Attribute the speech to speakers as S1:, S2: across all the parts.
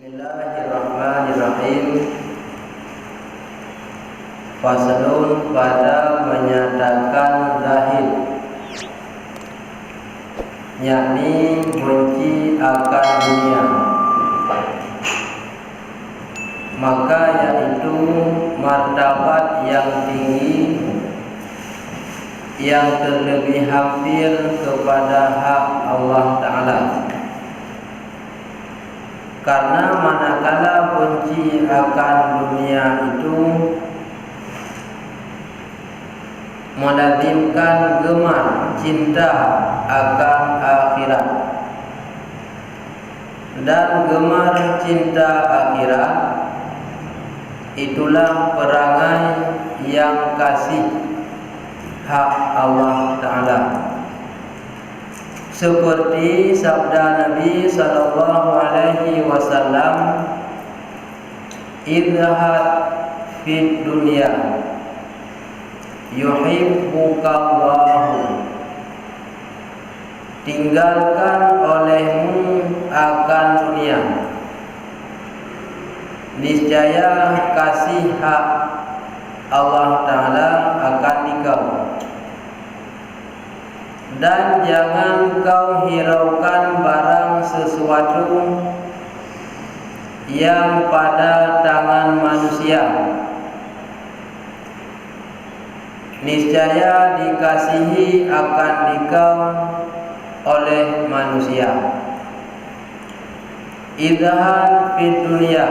S1: Bismillahirrahmanirrahim. Faslun pada menyatakan zahid, yakni benci akan dunia, maka yaitu martabat yang tinggi yang terlebih hampir kepada hak Allah Ta'ala. Karena manakala benci akan dunia itu melazimkan gemar cinta akan akhirat, dan gemar cinta akhirat itulah perangai yang kasih hak Allah Ta'ala. Seperti sabda Nabi sallallahu alaihi wasallam, "Idhad fid dunya yuhibbukallahu." Tinggalkan olehmu akan dunia, niscaya kasih hak Allah Ta'ala akan dikau. Dan jangan kau hiraukan barang sesuatu yang pada tangan manusia, niscaya dikasihi akan dikau oleh manusia. Idhal fid dunya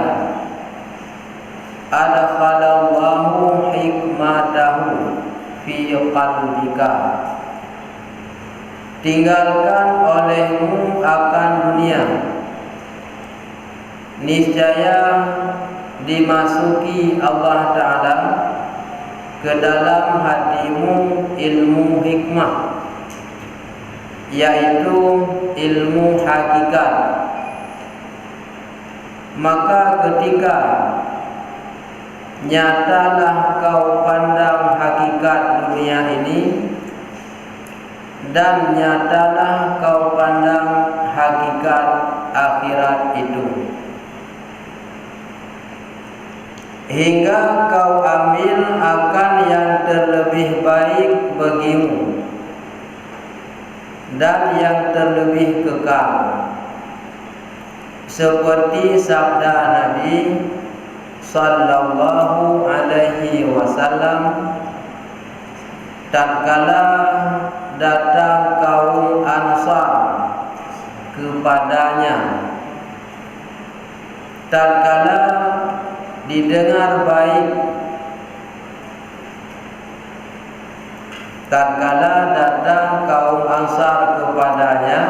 S1: adkhalallahu hikmatahu fi qalbika. Tinggalkan olehmu akan dunia, niscaya dimasuki Allah Ta'ala ke dalam hatimu ilmu hikmah, yaitu ilmu hakikat. Maka ketika nyatalah kau pandang hakikat dunia ini, dan nyatalah kau pandang hakikat akhirat itu, hingga kau ambil akan yang terlebih baik bagimu dan yang terlebih kekal. Seperti sabda Nabi sallallahu alaihi wasallam, tatkala datang kaum Ansar kepadanya, tatkala didengar baik, tatkala datang kaum Ansar kepadanya,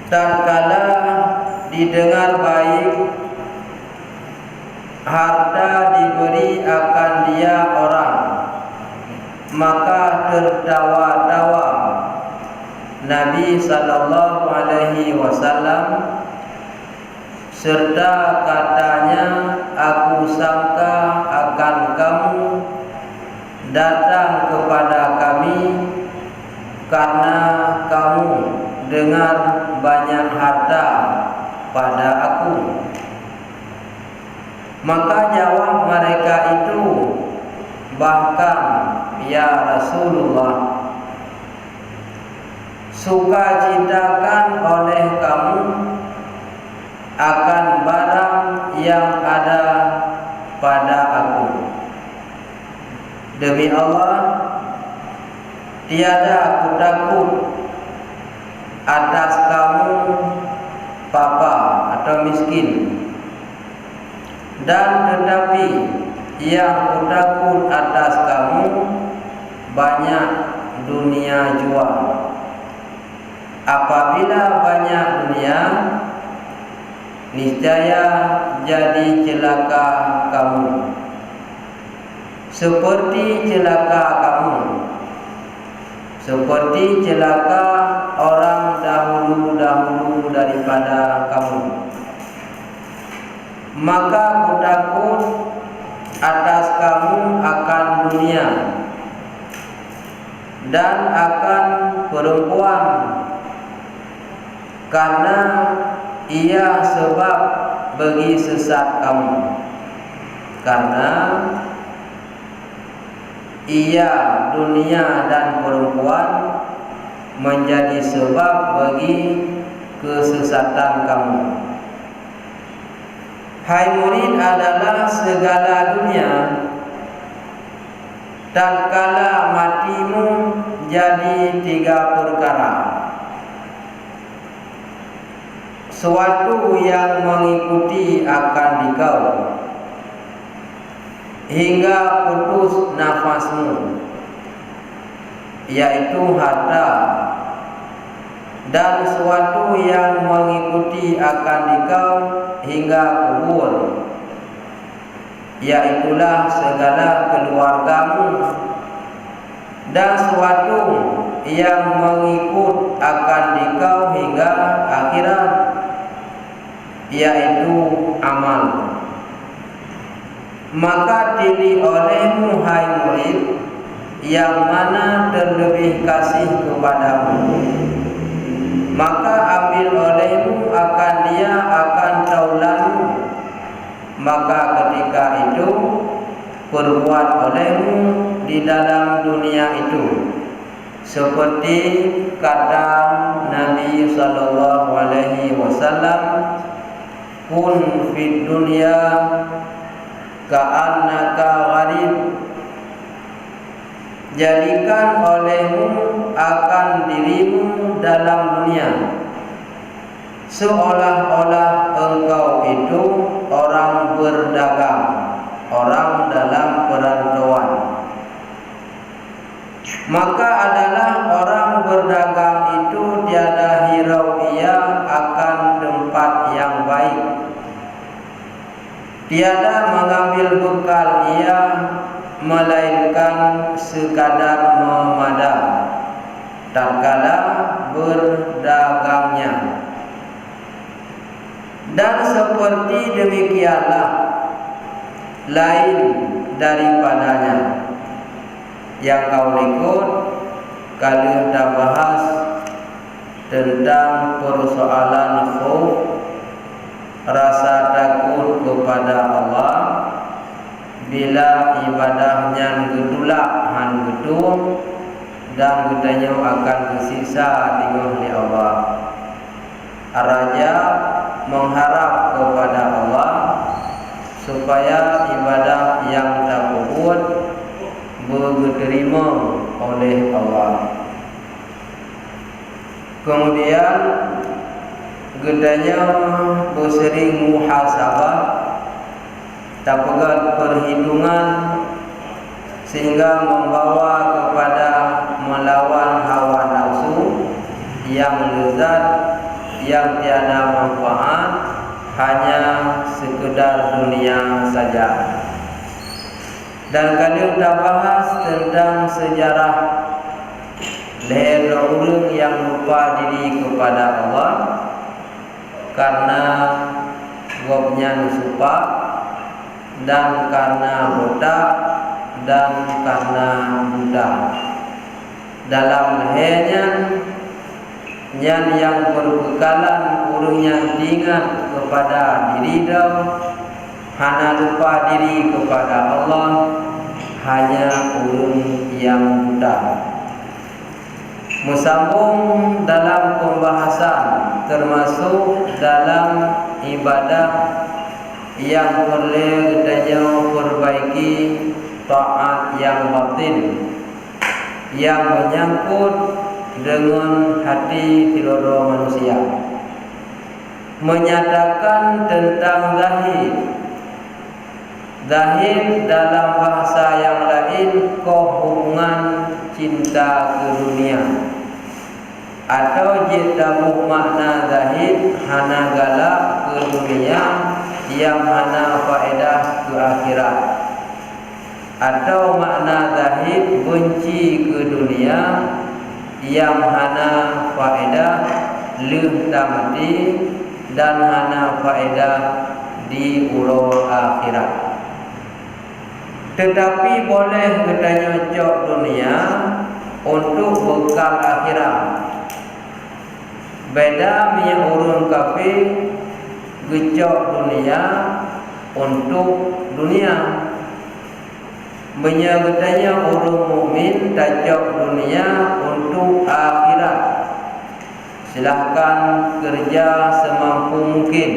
S1: tatkala didengar baik harta diberi akan dia orang, maka tertawa-tawa Nabi sallallahu alaihi wasallam, serta katanya, aku sangka akan kamu datang kepada kami karena kamu dengar banyak harta pada aku. Maka jawab mereka itu, bahkan ya Rasulullah, sukacitakan oleh kamu akan barang yang ada pada aku. Demi Allah, tiada aku takut atas kamu papa atau miskin, dan tetapi yang aku takut atas kamu banyak dunia jual. Apabila banyak dunia, niscaya jadi celaka kamu, seperti celaka kamu, seperti celaka orang dahulu-dahulu daripada kamu. Maka aku takut atas kamu akan dunia dan akan perempuan karena ia sebab bagi sesat kamu, karena ia dunia dan perempuan menjadi sebab bagi kesesatan kamu. Hai murid, adalah segala dunia tatkala matimu jadi 3 perkara. Suatu yang mengikuti akan dikau hingga putus nafasmu, yaitu harta, dan suatu yang mengikuti akan dikau hingga kubur, yaitulah segala keluargamu, dan suatu yang mengikut akan dikau hingga akhirat, yaitu amal. Maka pilih olehmu hai murid yang mana terlebih kasih kepadamu, maka ambil olehmu akan dia akan taulanmu. Maka ketika itu perbuat olehmu di dalam dunia itu seperti kata Nabi sallallahu alaihi wasallam, kun fid dunya ka'annaka gharib. Jadikan olehmu akan dirimu dalam dunia seolah-olah engkau itu orang berdagang, orang dalam perantauan. Maka adalah orang berdagang itu tiada hirau ia akan tempat yang baik, tiada mengambil bekal ia melainkan sekadar memadah tatkala berdagangnya. Dan seperti demikianlah lain daripadanya yang kau ikut kali kita bahas tentang persoalan khauf, rasa takut kepada Allah bila ibadahnya gedulak han gedung dan gedanya akan kesiksa tinggal di Allah. Raja mengharap kepada Allah supaya ibadah yang takut diterima oleh Allah. Kemudian gedanya bersering muhasabah, tapegat perhitungan sehingga membawa kepada melawan hawa nafsu yang lezat, yang tiada manfaat, hanya sekedar dunia saja. Dan kali kita bahas tentang sejarah leher orang yang lupa diri kepada Allah karena gobnya supa, dan karena budak, dan karena budak. Dalam lehernya yang berbekalan urungnya ingat kepada diri dah, hanya lupa diri kepada Allah, hanya urung yang budak. Musambung dalam pembahasan termasuk dalam ibadah yang boleh kita perbaiki taat yang batin yang menyangkut dengan hati seluruh manusia, menyatakan tentang zahid. Zahid dalam bahasa yang lain hubungan cinta ke dunia, atau jitamu makna zahid hana galak ke dunia yang hana faedah ke akhirat, atau makna zahid benci ke dunia yang hana faedah leh tamati dan hana faedah di urut akhirat. Tetapi boleh kita nyocok dunia untuk bekal akhirat. Beda minyak urun kafir gecok dunia untuk dunia. Menyertanya orang mukmin tajak dunia untuk akhirat. Silahkan kerja semampu mungkin,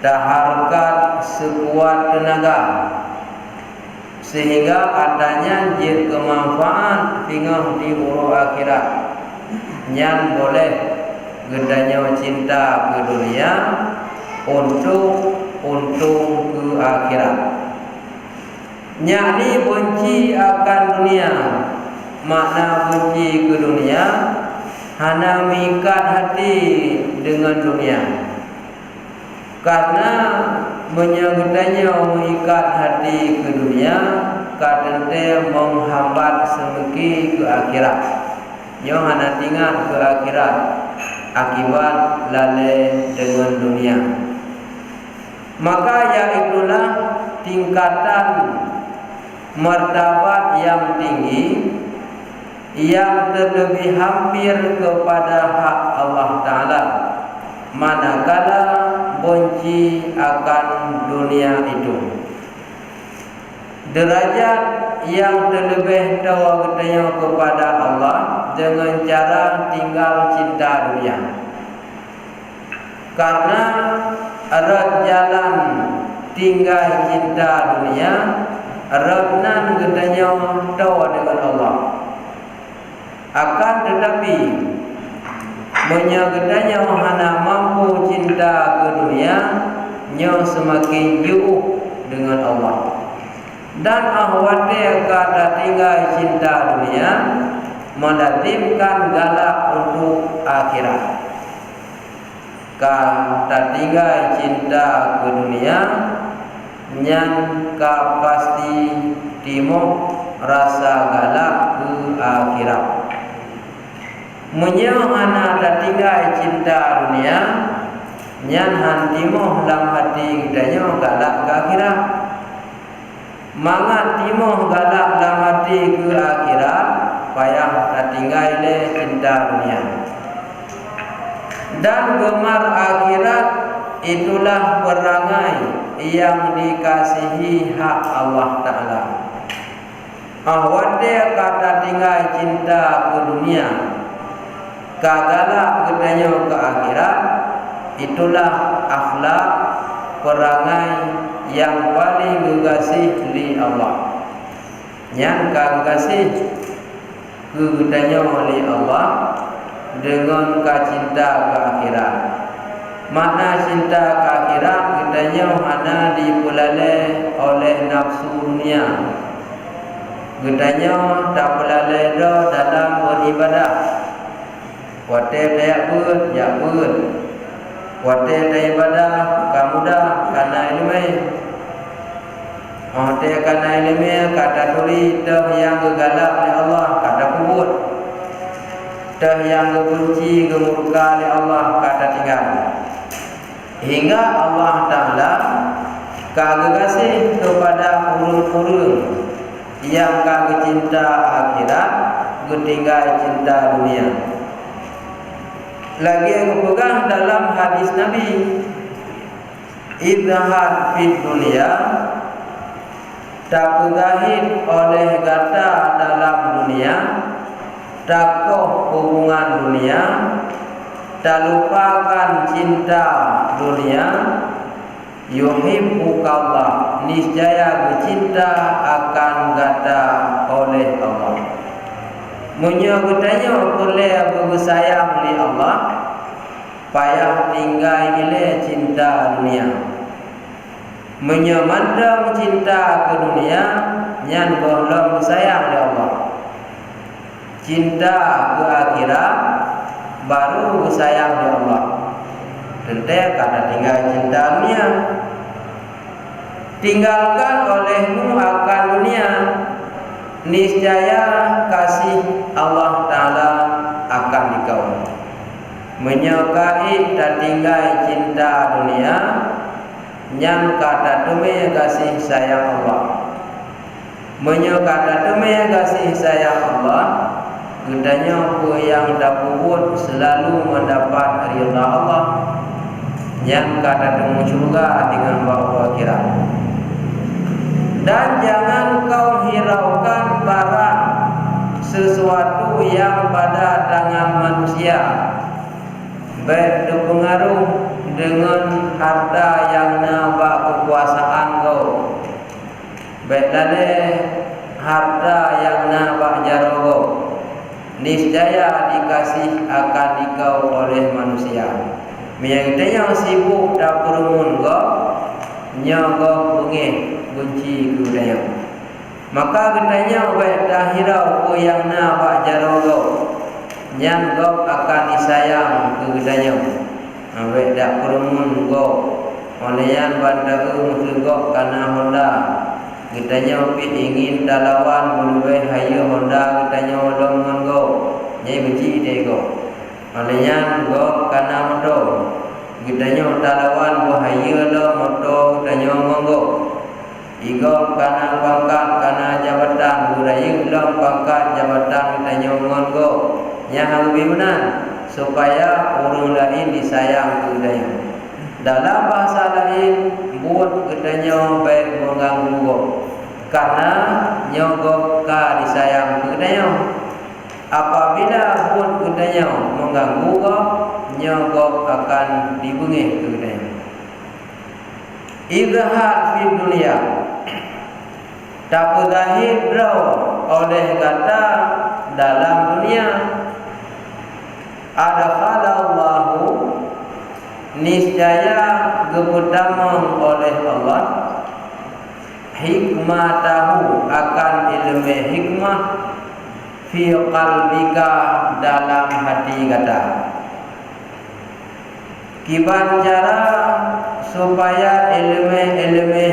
S1: taharkat sekuat tenaga, sehingga adanya jid kemanfaat tinggal di urut akhirat. Yang boleh gedanya cinta ke dunia untuk untung ke akhirat. Yakni benci akan dunia. Makna benci ke dunia hanya mengikat hati dengan dunia. Karena menyertanya mengikat hati ke dunia, kadang-kadang menghambat semeki ke akhirat. Yang hanya tinggal ke akhirat akibat lalai dengan dunia. Maka iaitulah tingkatan martabat yang tinggi yang terlebih hampir kepada hak Allah Ta'ala, manakala benci akan dunia itu. Derajat yang terlebih tawakkalnya kepada Allah dengan cara tinggal cinta dunia. Karena erat jalan tinggal cinta dunia, eratnan gedanya tawa dengan Allah. Akan tetapi menyagedanya hana mampu cinta ke dunia, nya semakin jauh dengan Allah. Dan ahwate kata tinggal cinta dunia melazimkan galak untuk akhirat. Kata tinggal cinta ke dunia yang pasti timo rasa galak ke akhirat. Menyahana tinggal cinta dunia yang hantimo dalam hati kitanya galak ke akhirat. Mangat timo galak dalam hati ke akhirat, payah tinggal cinta dunia. Dan gemar akhirat itulah perangai yang dikasihi hak Allah Ta'ala. Awade kata tinggal cinta ke dunia, kagala gedanya ke akhirat, itulah akhlak perangai yang paling dikasih oleh Allah. Yang kasih ke gedanya oleh Allah dengan cinta ke akhirat. Makna cinta ke akhirat gedanya mana dipelalai oleh nafsu dunia. Gedanya tak pelalai dalam beribadah. Wate tayak pun, ya pun. Wate tayak ibadah, kamu dah karena ilmu. Wate karena ilmu kata tuli dah yang gegalak oleh Allah kata kubur. Dah yang kebenci gemurka oleh Allah kata tinggal. Hingga Allah Ta'ala kasih kepada urun-urun yang kagak cinta akhirat, ketinggal cinta dunia. Lagi yang pegang dalam hadis Nabi, izhad fid dunia, tak pegahit oleh kata dalam dunia, takoh hubungan dunia, tak lupakan cinta dunia, yuhibbukallah, niscaya bercinta akan kata oleh Allah. Menyebutnya oleh bersayang oleh Allah, payah tinggal oleh cinta dunia. Menyemandang cinta ke dunia, yang belum bersayang oleh Allah. Cinta ke akhirat baru bersayang oleh Allah. Tentu karena tinggal cinta dunia. Tinggalkan olehmu akan dunia, niscaya kasih Allah Ta'ala akan dikau. Menyukai dan tinggal cinta dunia, yang kata demi kasih sayang Allah. Menyukai demi kasih sayang Allah, Gedanya apa yang dapur selalu mendapat ridha Allah, yang kata temu surga dengan bahawa akhirat. Dan jangan kau hiraukan barang sesuatu yang pada tangan manusia, baik berpengaruh dengan harta yang nabak kekuasaan kau, baik lale harta yang nabak jarogo, niscaya dikasih akan dikau oleh manusia. Yang tanya sibuk dapur mun kau, nyogo bungih bunci kudanya. Maka katanya baik dah hirau ko yang nabak jarogo, yang kau akan disayang ke katanya. Baik dah perumun kau, oleh yang bandar musligok karena Honda. Katanya pi ingin dalawan mulai hayu Honda katanya olongan kau, nyai benci deh kau. Oleh yang kau karena motor, katanya dalawan hayu lo motor katanya ngonggo. Igo kana pangkat kana jabatan budaya ulang pangkat jabatan kita nyongon go yang lebih benar supaya orang lain disayang budaya. Dalam bahasa lain buat katanya baik mengganggu go karena nyogok ka disayang budaya. Apabila buat katanya mengganggu go nyogok akan dibungih budaya. Izhar fi dunia tak zahir oleh kata dalam dunia. Adkhalallahu niscaya kepertama oleh Allah hikmatahu akan ilmu hikmah fi qalbika dalam hati kata. Kiban cara supaya ilmu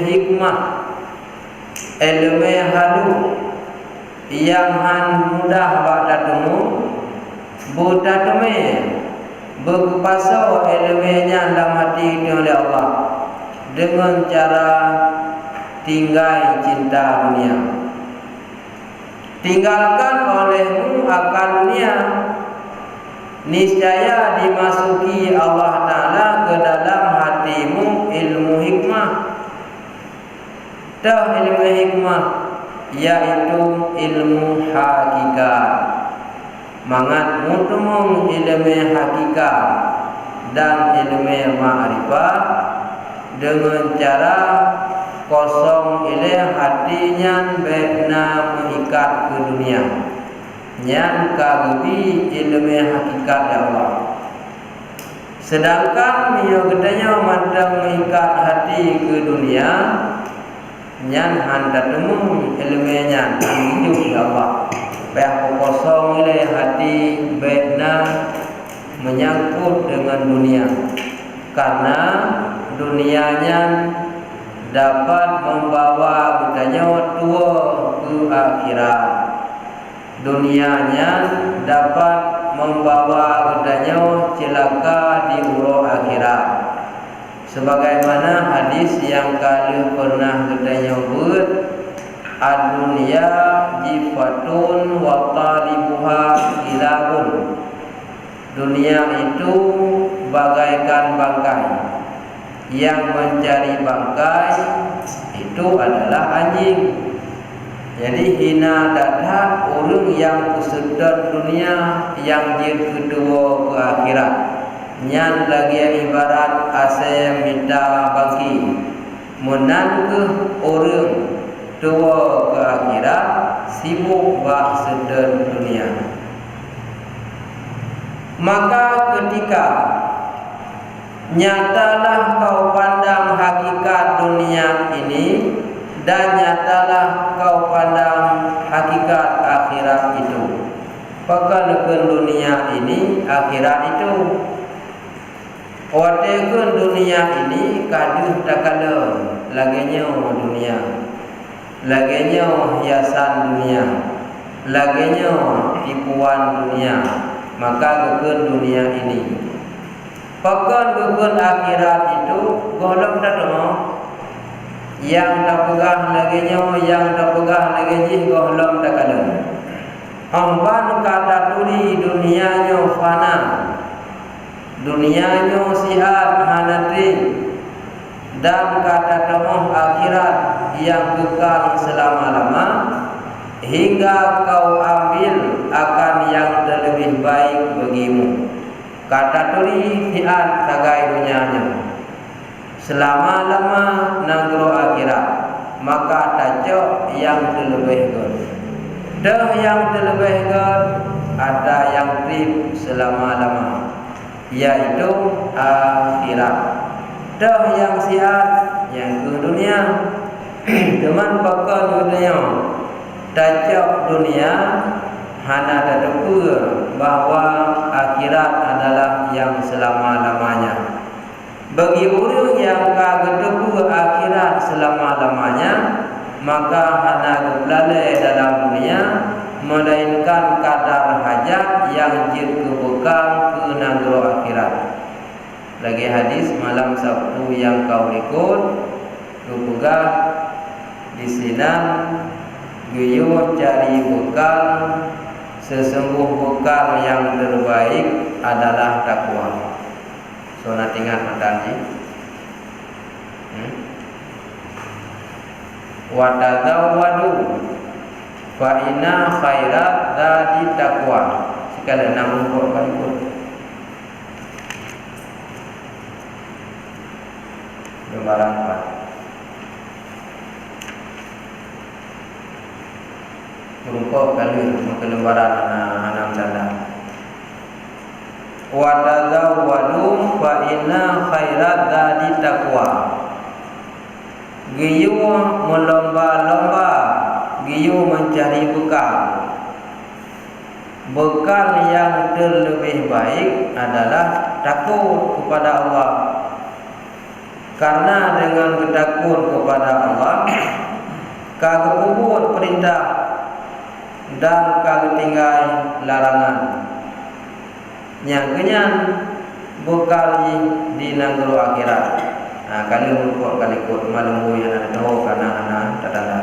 S1: hikmah, ilmu halu yang mudah baca temu, buta teme, berpasau ilmunya dalam hati oleh Allah dengan cara tinggal cinta dunia. Tinggalkan olehmu akan dunia, niscaya dimasuki Allah Ta'ala ke dalam hatimu ilmu hikmah. Dah ilmu hikmah yaitu ilmu hakikat. Mangat mutumung ilmu hakikat dan ilmu ma'rifat dengan cara kosong ilmu hatinya bena mengikat ke dunia. Yang kagubi ilmu hakikat ya Allah. Sedangkan dia katanya mandang mengikat hati ke dunia, yang hendak temu ilmunya hidup ya Allah. Pihak kosong ilmu hati bena menyangkut dengan dunia, karena dunianya dapat membawa katanya tua ke akhirat. Dunianya dapat membawa katanya celaka di uruh akhirat. Sebagaimana hadis yang kali pernah katanya buat, ad-dunya jifatun wa talibuha ilahun. Dunia itu bagaikan bangkai, yang mencari bangkai itu adalah anjing. Jadi hina dadah orang yang kesedot dunia yang dia kedua ke akhirat. Nyan lagi ibarat ase minta bagi menan ke orang tua ke akhirat sibuk bah sedot dunia. Maka ketika nyatalah kau pandang hakikat dunia ini, dan nyatalah kau pandang hakikat akhirat itu. Pakalkan dunia ini, akhirat itu. Watekan dunia ini kaduh takala, laginya dunia, laginya hiasan dunia, laginya tipuan dunia. Maka kekun dunia ini. Pakal kekun akhirat itu golong tado. Yang tak pegah laginya, yang tak pegah lagi golong tak kalah. Amban kata tuli dunianya fana, dunianya sihat hanati, dan kata temuh akhirat yang kekal selama-lama, hingga kau ambil akan yang terlebih baik bagimu. Kata tuli sihat tagai dunianya selama-lama nagro akhirat, maka tajok yang terlebih baik. Dah yang terlebih ada yang trip selama-lama, yaitu akhirat. Dah yang sihat yang ke dunia, teman bakal dunia, tajak dunia hana terdepu bahwa akhirat adalah yang selama-lamanya. Bagi orang yang kagedepu akhirat selama-lamanya, maka hana kebelalai dalam dunia, melainkan kadar hajat yang jir kebekal ke negara akhirat. Lagi hadis malam Sabtu yang kau ikut, kepegah di sinan geyo cari bekal, sesungguh bekal yang terbaik adalah takwa. So nak ingat matanya. Wa tazawwadu fa inna khairat dzati taqwa. Sekali namun kau kali pun lembaran 4 berupa kali ke lembaran anak dana. Wa tazawwadu fa inna khairat dzati taqwa. Giyu melomba-lomba, giyu mencari bekal. Bekal yang terlebih baik adalah takut kepada Allah. Karena dengan bertakut kepada Allah, kagak kubur perintah dan kagak tinggal larangan. Yang kenyan bekal di negara akhirat. Nah, kali merupakan kali ikut malam yang ada tahu karena anak tetangga.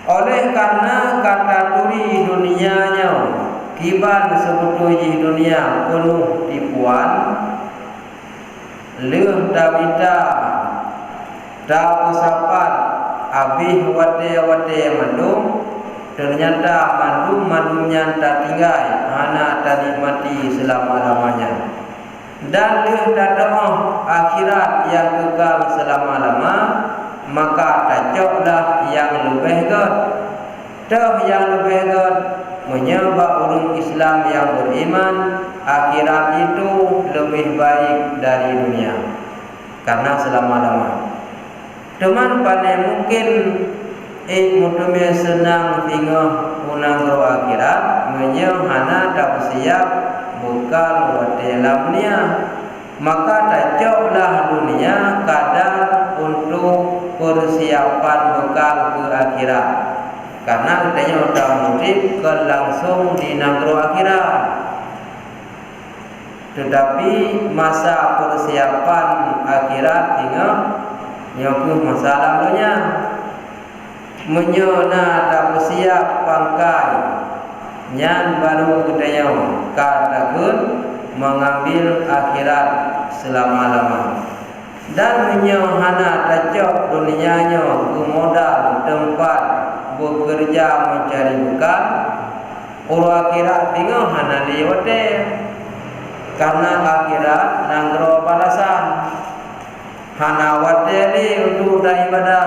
S1: Oleh karena kata turi dunianya kiban sebetulnya dunia penuh tipuan, leuh tabita tahu sapat abih wate mandum, ternyata mandumnya tak tinggal anak tak nikmati selama-lamanya. Dan leuh datang akhirat yang kekal selama-lama, maka tajoklah yang lebih god. Dah yang lebih god menyebab orang Islam yang beriman, akhirat itu lebih baik dari dunia karena selama-lama. Teman pandai mungkin mutumnya senang tinggal unang roh akhirat, menyehana tak bersiap bekal wate dunia, maka tajoklah dunia kadar untuk persiapan bekal ke akhirat. Karena katanya udah murid ke langsung di negara akhirat. Tetapi masa persiapan akhirat tinggal nyokuh masalah dunia. Menyona tak bersiap pangkai, nyan baru katanya katakan mengambil akhirat selama-lama. Dan menyohana tajok dunianya ke modal tempat bekerja mencari bekal, orang akhirat tinggal hana liwate. Karena akhirat nanggro balasan, hana wateli untuk ibadah,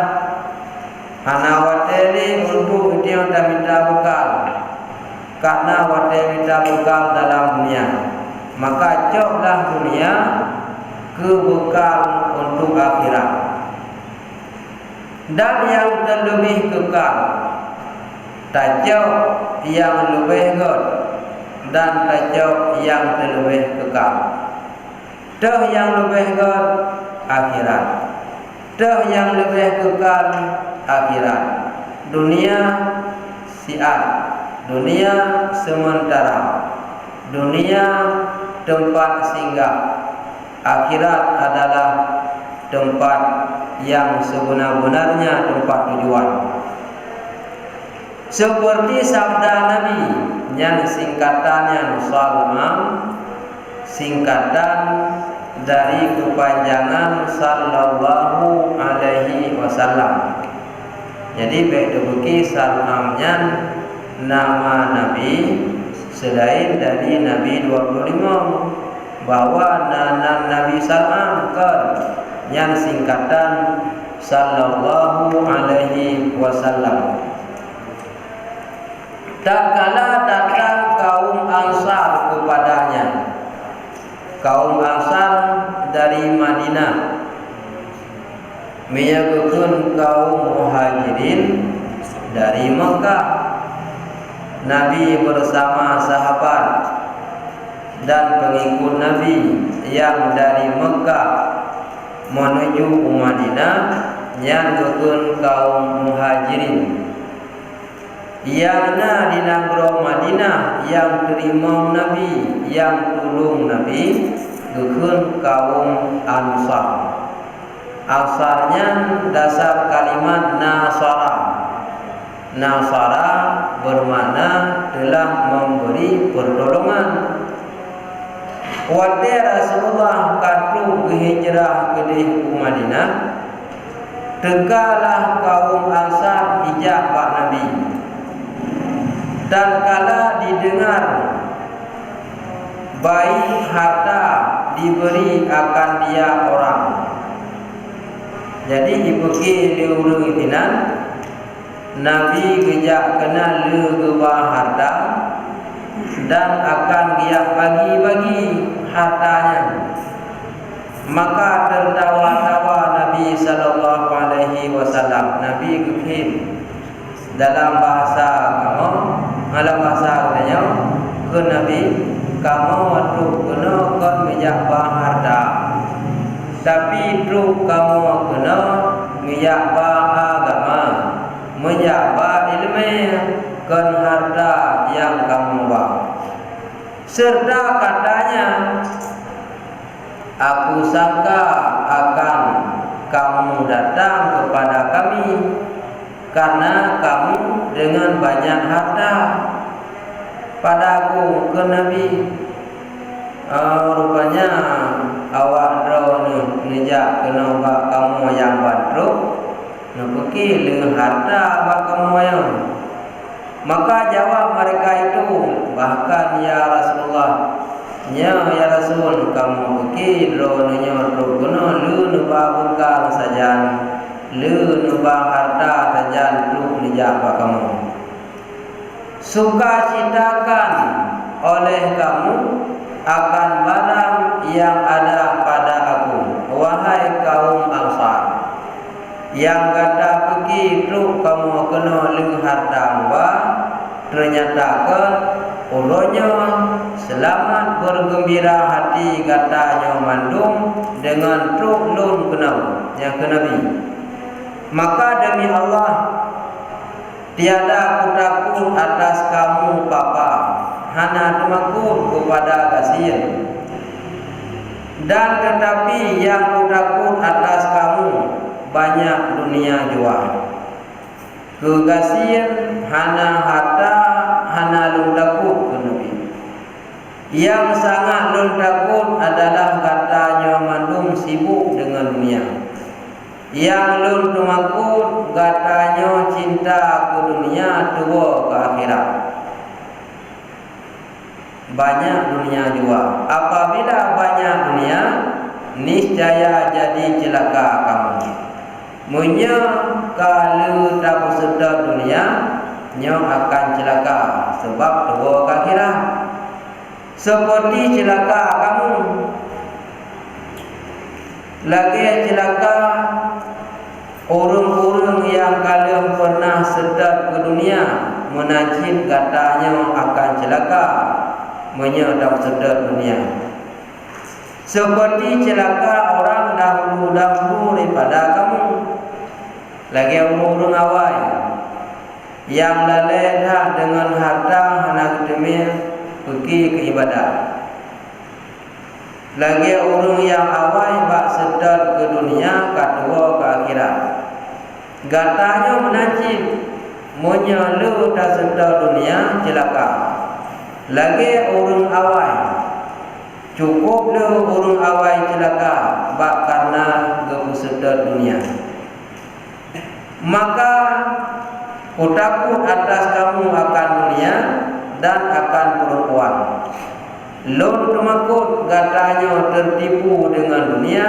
S1: hana wateli untuk dia minta bekal. Karena wateli minta bekal dalam dunia, maka coklah dunia ke bekal untuk akhirat. Dan yang terlebih kekal, tajok yang lebih god, dan tajok yang terlebih kekal. Dah yang lebih god akhirat, dah yang lebih kekal akhirat. Dunia siat, dunia sementara, dunia tempat singgah. Akhirat adalah tempat yang sebenar-benarnya tempat tujuan. seperti sabda Nabi yang singkatannya salam, singkatan dari kepanjangan sallallahu alaihi wasallam. Jadi baik debeki salamnya nama Nabi selain dari Nabi 25 bahwa nanan Nabi salam kan yang singkatan sallallahu alaihi wasallam. Tak kala datang kaum Ansar kepadanya, kaum Ansar dari Madinah menyebutkan kaum Muhajirin dari Mekah. Nabi bersama sahabat dan pengikut Nabi yang dari Mekah menuju Madinah yang berkun kaum Muhajirin yang di negara Madinah yang terima Nabi, yang tolong Nabi, berkun kaum Ansar. Ansarnya dasar kalimat Nasara. Nasara bermakna telah memberi pertolongan. Waktu Rasulullah katu berhijrah ke Madinah, tegalah kaum Ansar ijab Pak Nabi. Dan kala didengar baik harta diberi akan dia orang, jadi dipergi diurung itinan Nabi gejak kena legeba harta dan akan dia bagi-bagi hartanya. Maka tertawa-tawa Nabi sallallahu alaihi wasallam. Nabi kekit dalam bahasa kamu, dalam bahasa katanya ke Nabi, kamu waktu kena kon menjaba harta, tapi truk kamu kena menjaba agama, menjaba ilmu, kon harta yang kamu bawa. Serta katanya, aku sangka akan kamu datang kepada kami karena kamu dengan banyak harta. Padaku ke Nabi, rupanya awak drone nijak kena bak kamu yang bantu, nepeki dengan harta bak kamu yang. Maka jawab mereka itu, bahkan ya Rasulullah, ya Rasul, kamu pergi drone nya drone kena lu nuba bekal saja, lu nuba harta saja tu nijak bak kamu. Suka citakan oleh kamu akan barang yang ada pada aku, wahai kaum Ansar. Yang kata pergi truk kamu kena leng harta gua, ternyata kan ulunnya selamat bergembira hati katanya mandung dengan truk lun kena yang ke Nabi. Maka demi Allah, tiada aku takut atas kamu papa, hana takut kepada kasihan. Dan tetapi yang aku takut atas kamu banyak dunia jua. Kegasian hana harta, hana lun takut ke Nabi. Yang sangat lun takut adalah katanya mandum sibuk dengan dunia. Yang lun tumakut katanya cinta ke dunia tua ke akhirat. Banyak dunia jua. Apabila banyak dunia, niscaya jadi celaka kamu. Munya kalau tak sedar dunia, nyo akan celaka sebab tua ke akhirat. Seperti celaka kamu, lagi celaka orang-orang yang kalian pernah sedar ke dunia, menajib katanya akan celaka, menyedap sedar dunia. Seperti celaka orang dahulu-dahulu daripada kamu. Lagi orang-orang awal yang lalai dengan harta hana kedemir pergi ke ibadah. Lagi orang yang awal bak sedar ke dunia, kedua ke akhirat. Gatanya menajib menyalu dah serta dunia celaka. Lagi urung awal cukup le urung awal celaka bak karena gebuserta dunia. Maka ku takut atas kamu akan dunia dan akan perempuan. Lon temakut katanya tertipu dengan dunia,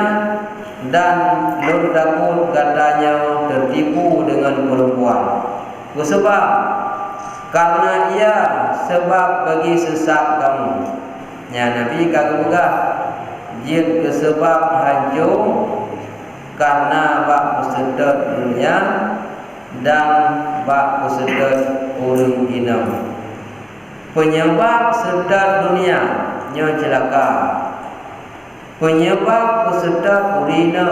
S1: dan lon takut katanya tertipu dengan perempuan. Sebab karena ia sebab bagi sesat kamu. Ya Nabi kata begah, jid ke sebab hancur karena bak pesedot dunia dan bak pesedot urung inam. Penyebab sedot dunia nyo celaka. Penyebab pesedot urina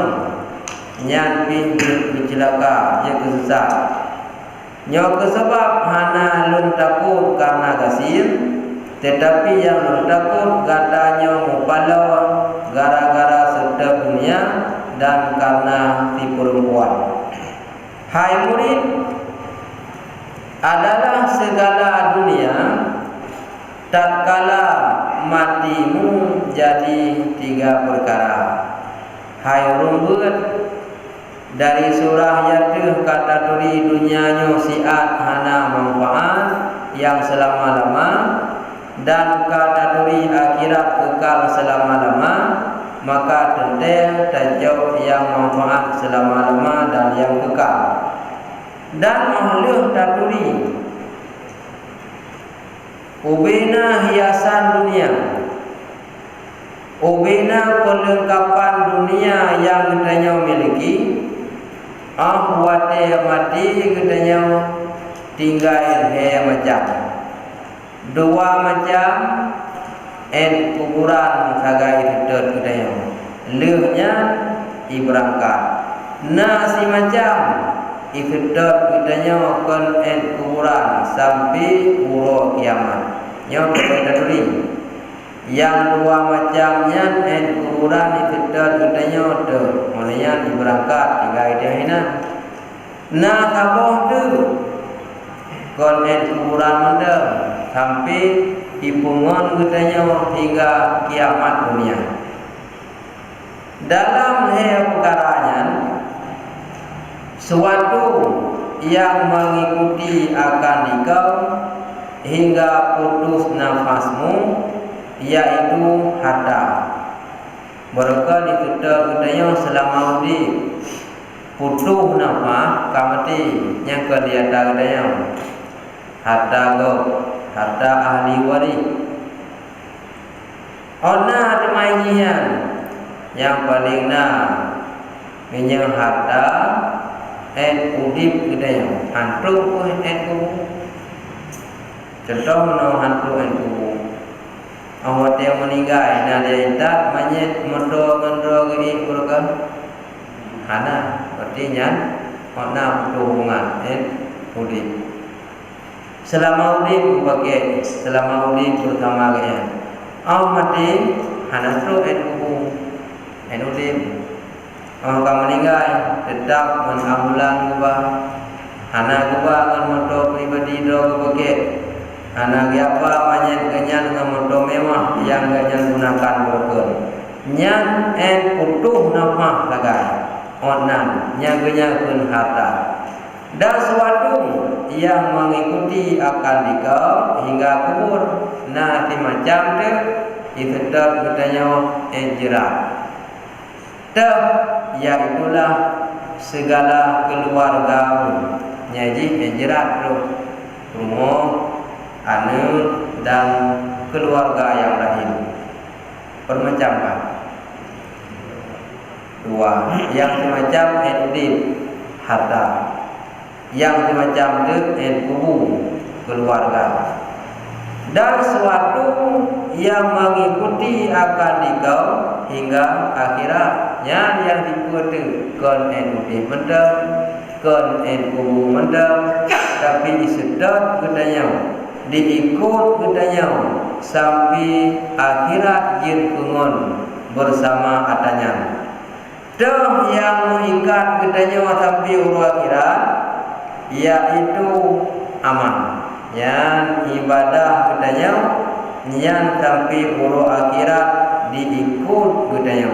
S1: nyan pintu celaka ye kesesat. Nyo kesebab hana lun takut karena kasir, tetapi yang lun takut katanya mupala gara-gara sedot dunia dan karena si perempuan. Hai murid, adalah segala dunia tatkala matimu jadi 3 perkara. Hai rumbut, dari surah Yaduh kata turi dunianya siat hana manfaat yang selama-lama, dan kata turi akhirat kekal selama-lama, maka tentu tajuk yang manfaat selama-lama dan yang kekal. Dan mahluh taturi ubena hiasan dunia, ubena perlengkapan dunia yang katanya miliki. Wate mati katanya tinggal macam 2 macam kuburan sagai hidup katanya lehnya iberangkat. Nasi macam hidup katanya kon kuburan sampai uro kiamat. Yang kita tulis yang 2 macamnya kuburan hidup katanya tu maknanya iberangkat tinggal dia hina. Nah kaboh tu kon kuburan menda sampai ipungon katanya hingga kiamat dunia. Dalam perkaranya suatu yang mengikuti akan dikau hingga putus nafasmu, yaitu harta. Mereka ditutup katanya selama hidup putus nafas kamati yang kelihatan katanya harta go, harta ahli waris. Ona demainnya yang paling minyak harta udip katanya hantu kubur. Contoh no hantu kubur. Awak yang meninggal, dia intat manyet motor gini berkan, hana artinya mana hubungan udip. Selama udip pakai, selama udip bersama kaya. Mati hana tu kubur, udip. Kamu meninggal tetap mengambulan kubah, hana kubah dengan motor pribadi dro pakai. Anak apa banyak kenyan dengan motor mewah yang kenyan gunakan berken. Nyan putuh nama lagai. Onan yang kenyan pun harta. Dan suatu yang mengikuti akan dikau hingga kubur. Nah si macam tu itu tetap katanya jerat. Teh iaitulah segala keluargamu. Nyaji jerat tu rumah, anak dan keluarga yang lain. Bermacam-macam. 2. Yang semacam udip harta, yang semacam kubur keluarga. Dan suatu yang mengikuti akan dikau hingga akhiratnya yang diikuti kon udip mendem, kon kubur mendem, tapi disedot katanya diikut katanya sampai akhirat jin kungon bersama adanya. Dah yang mengikat katanya sampai uru akhirat yaitu aman. Yang ibadah katanya yang sampai uru akhirat diikut katanya.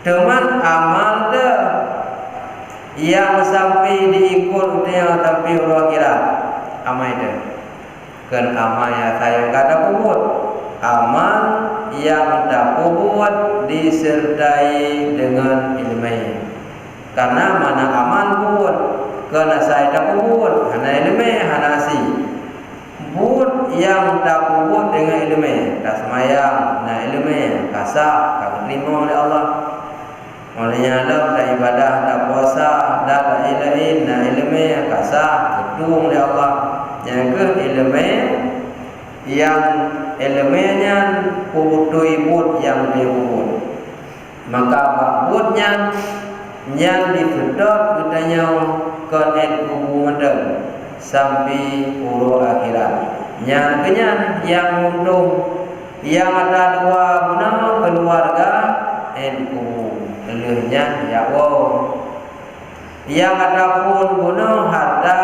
S1: Teman amal tu yang sampai diikut katanya sampai uru akhirat. Amal itu. Kan amal yang saya kata kubur. Amal yang tak kubur disertai dengan ilmu. Karena mana amal kubur, kerana saya tak kubur, hana ilmu, hana si. Bud yang tak kubur dengan ilmu, tak semayang, na ilmu, kasak, tak terima oleh Allah. Olehnya Allah tak ibadah, tak puasa, tak ilahin, na ilmu, kasak, kedung oleh Allah. Yang ke ilmu yang ilmunya kubutui bud yang dia kubur. Maka bakbudnya yang disedot katanya ke kubur medang sampai uru akhirat. Yang kenyan yang untung yang ada dua guna keluarga kubur. Lelehnya ya wow. Yang ada pun guna harta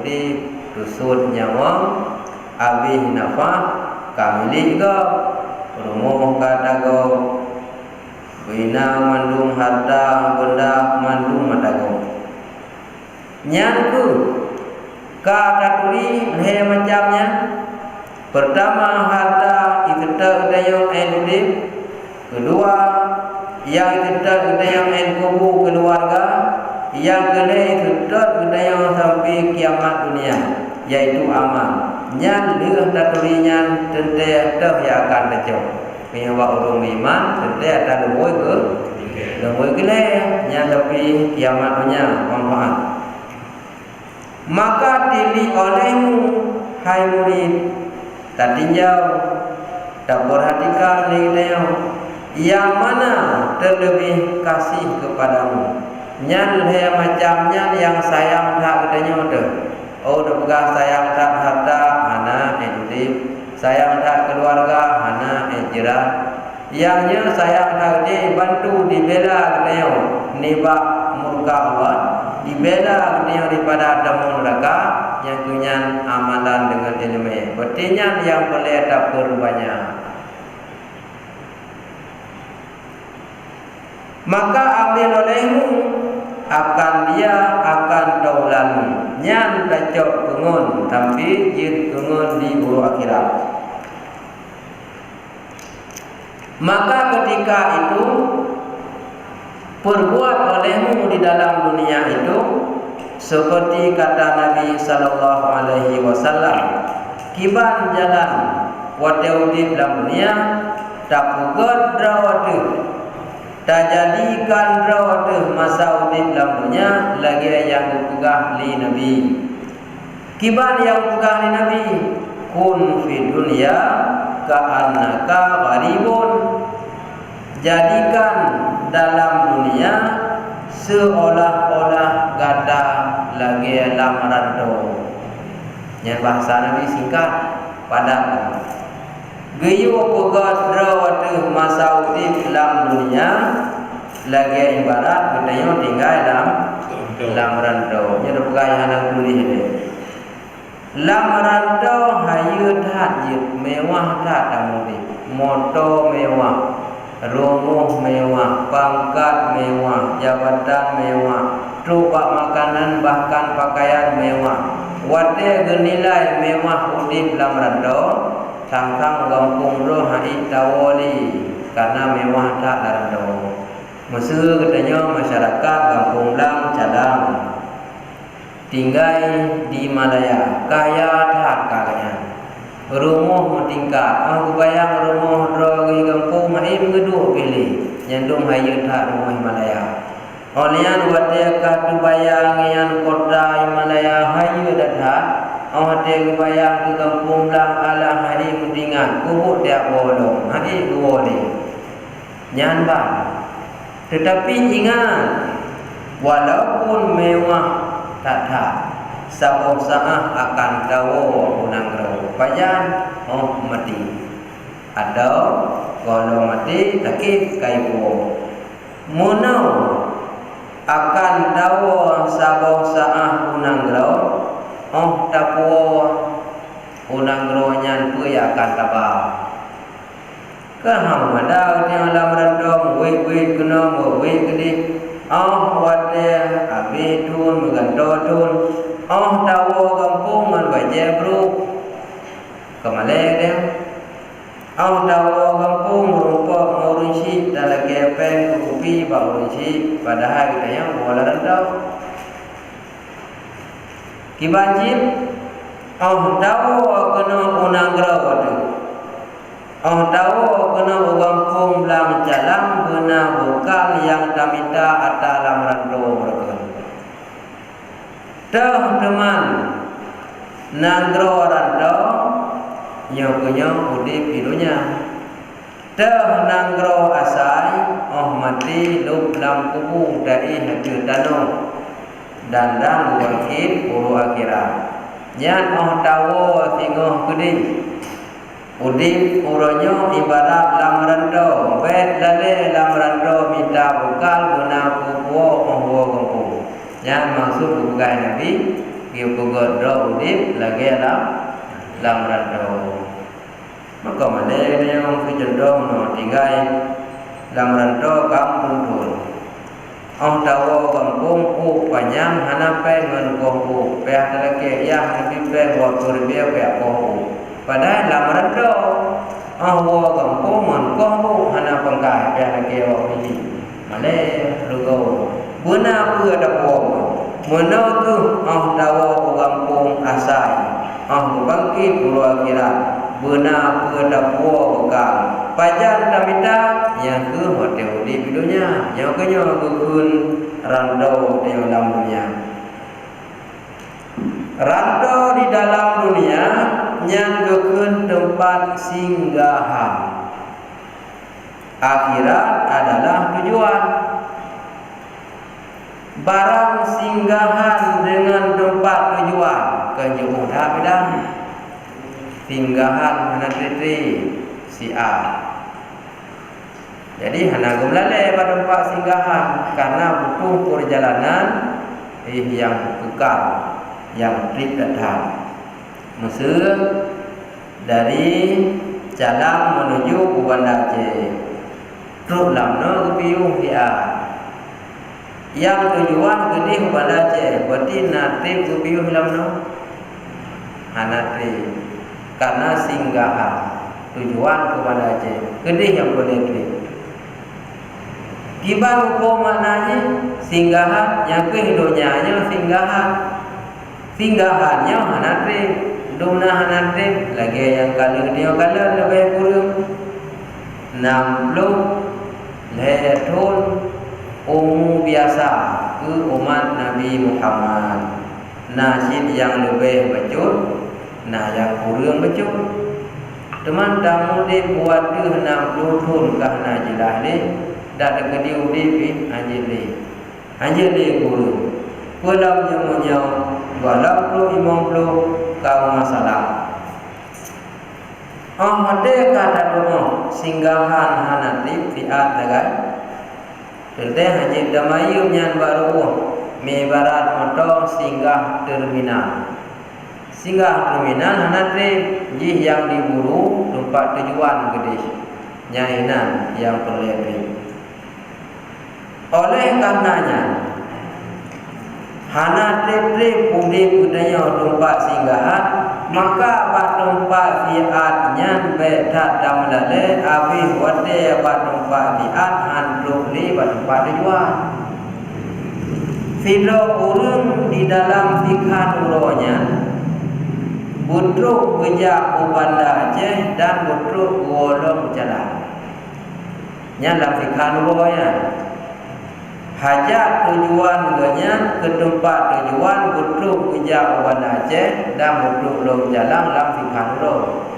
S1: di tusut nyawa abih nafah kamili ke rumah kata go bina mandung harta benda mandung matago nyanku kata tuli le macamnya. Pertama harta itu dayo endip, kedua yang itu dayo endkubu keluarga, yang kedua itu dayo sampai kiamat dunia, yaitu amal. Nyan leuh tatulinya tente teh ya akan tejo. Mewa urung iman tente ada leuwih ke leuwih gele nya tapi kiamat dunia manfaat. Maka dili olehmu hai murid tak tinjau tak perhatikan nilai yang mana terlebih kasih kepadamu. Nyan le macamnya yang sayang tak katanya ada. Oh dapegah sayang tak harta hana edip, sayang tak keluarga hana ejirat. Yangnya sayang tak dibantu dibela katanya nibak murka Allah. Dibela katanya daripada dalam neraka yang punya amalan dengan ilmu. Berarti yang boleh tak berbanyak. Maka ambil olehmu akan dia akan taulanmu. Nyan tajok pengun tapi jid pengun di uru akhirat. Maka ketika itu perbuat olehmu di dalam dunia itu seperti kata Nabi sallallahu alaihi wasallam, kiban jalan wadau di dalam dunia tak pugat drawatu. Tak jadikan rawat masa udip dalam dunia lagi yang dipegah li Nabi. Kiban yang dipegah li Nabi, kun fi dunia ka'annaka gharibun. Jadikan dalam dunia seolah-olah gada lagi lamrando. Yang bahasa Nabi singkat padat. Gayu pegat rawat masa udip dalam dunia lagi ibarat katanya tinggal dalam rantau. Nya pegai anak kuliah ni. Dalam rantau hayu tahjud mewah tak tamudi. Motor mewah, rumah mewah, pangkat mewah, jabatan mewah, truk makanan bahkan pakaian mewah. Wate genilai mewah udip dalam rantau. Tangkang gampung roh hai tawali karena mewah tak dardo. Mesir katanya masyarakat kampung Lang Cadang tinggal di Malaya kaya tak kaya. Rumah tingkat, aku bayang rumah rogi kampung mai kedua pilih nyandung hayu tak rumah Malaya. Olian wate ka tu bayang yang kota Himalaya hayu dah. Oh dia bayang ke kampung Lang ala hari mendingan kubur dia bolong hari boleh nyanban. Tetapi ingat walaupun mewah tak sabung saah akan tahu unang rau pajan mati ada kalau mati takif kaipo mono akan dawa saboh saah unanggro tapuo unanggro nyan pu ya akan tabah kaham madau dia lam random wei kena wei kedi wate abi tun meganto tun dawo kampung man baje bro kamale dia dawo kampung rupa ngurunsi dalam kepeng kopi ngurunsi padahal kita yang bola randau kibanjir dawo kena unanggro wate dawo kena kampung belang jalan guna bekal yang tamita atalam rando mereka. Teman nanggro rando nyokunya udip hidunya. Nanggro asai mati lub lam kubu dari hati dano dan wakil uru akhirat. Nyan dawo singoh kedi. Udip uronyo ibarat lamrando, bet lale lamrando minta bukal guna kuwo mohwo kampung. Yang maksud bukan nabi, kiu kugodro udip lagi lamrando. Maka mana yang kejendong no tigai lamrando kampung tun. Dawo kampung panjang hanape ngan kohu, peh teleke yang lebih peh waktu lebih peh kohu. Padahal lamaran do awak kampung kau hana pangkai biar lagi awak pilih malay lugo guna apa ada pom mana tu dawa kampung asai bangkit pulau akhirat guna apa ada pom bekal pajar tamita yang ke hotel di videonya yang kenyo gugun rando di dalam dunia rando di dalam dunia nyanggeun tempat singgahan. Akhirat adalah tujuan. Barang singgahan dengan tempat tujuan kejauh dah beda. Singgahan hana tete si A. Jadi hana gumlale pada tempat singgahan karena butuh perjalanan yang kekal, yang trip datang. Mesir dari jalan menuju ke Banda Aceh. Truk lamno ke piung dia. Yang tujuan gede ke Banda Aceh, berarti natrip ke piung lamno. Natrip. Karena singgahan tujuan ke Banda Aceh. Gede yang boleh trip. Tiba hukum maknanya singgahan yang kehidupannya singgahan. Singgahannya natrip. Dumna hanate lagi yang kali dia kala lebih kurang 60 leton umum biasa ke umat Nabi Muhammad. Nasid yang lebih becut, yang kurang becut. Teman tamu dia buat tu 60 ton kahna jelah ni dak dekedi udip anjir ni kurang. Pulang jemunya 20 50 kau masalah. Ada kata doa singgahan hanati fiat dagai. Telde haji damayu nyan baru me barat motor singgah terminal. Singgah terminal hanati jih yang diburu tempat tujuan gede. Nyainan yang terlebih. Oleh karenanya hana trip udip budaya tempat singgahan maka bak tempat fiatnya betat damlale abi wate bak tempat fiat handuk li bak tempat tujuan filo urung di dalam fikhan uronya butruk bejak Banda Aceh dan butruk golong jalan nya dalam fikhan uronya hajat tujuan ganya ke tempat tujuan butuh ujak Banda Aceh dan butuh long jalan lam fikhan uro.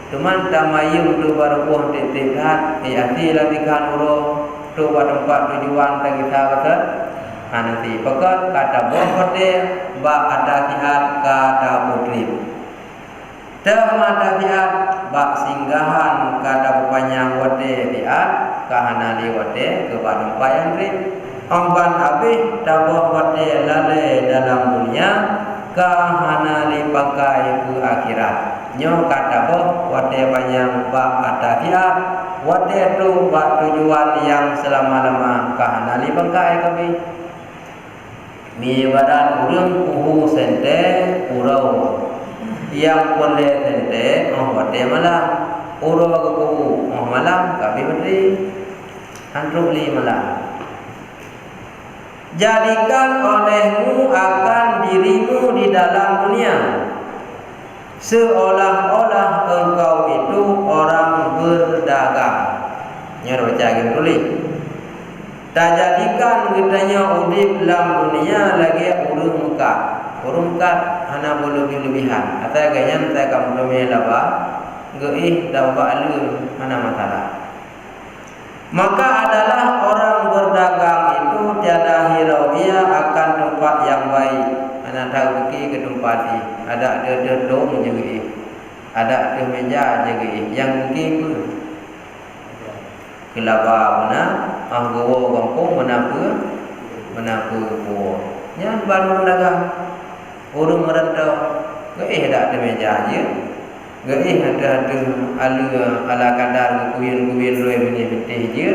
S1: Teman tamayum tu baru buah titiphat hati lam fikhan uro tu pada tempat tujuan kita kata nanti pokok kata bohode ba ada kiat kata putri. Termata kiat ba singgahan kata panjang wate kiat kahana li wate ke tempat yang Amban habis tabah wate lalai dalam dunia kahana dipakai ke akhirat. Nyo kata boh wate banyak bak atafiat wate tu bak tujuan yang selama-lama kahana dipakai kami. Mi badan urang uhu sente urau yang boleh sente wate malam urau kuhu malam kami beri antruk li malam. Jadikan olehmu akan dirimu di dalam dunia seolah-olah engkau itu orang berdagang. Nyer baca gitu tulis. Tak jadikan kitanya udip dalam dunia lagi urung muka. Urung kat hana berlebih-lebihan. Atau kayaknya tak kamu domai laba, geih dapat alu hana masalah. Maka adalah orang berdagang itu tiada hirau ia akan tempat yang baik. Anak tahu pergi ke tempat ini. Ada dom je ada meja je yang pergi pun kelaba mana anggo kampung menapa ko. Yang baru dagang urung merantau. Ada meja je. Ada ala kadar kuyin roi bini je.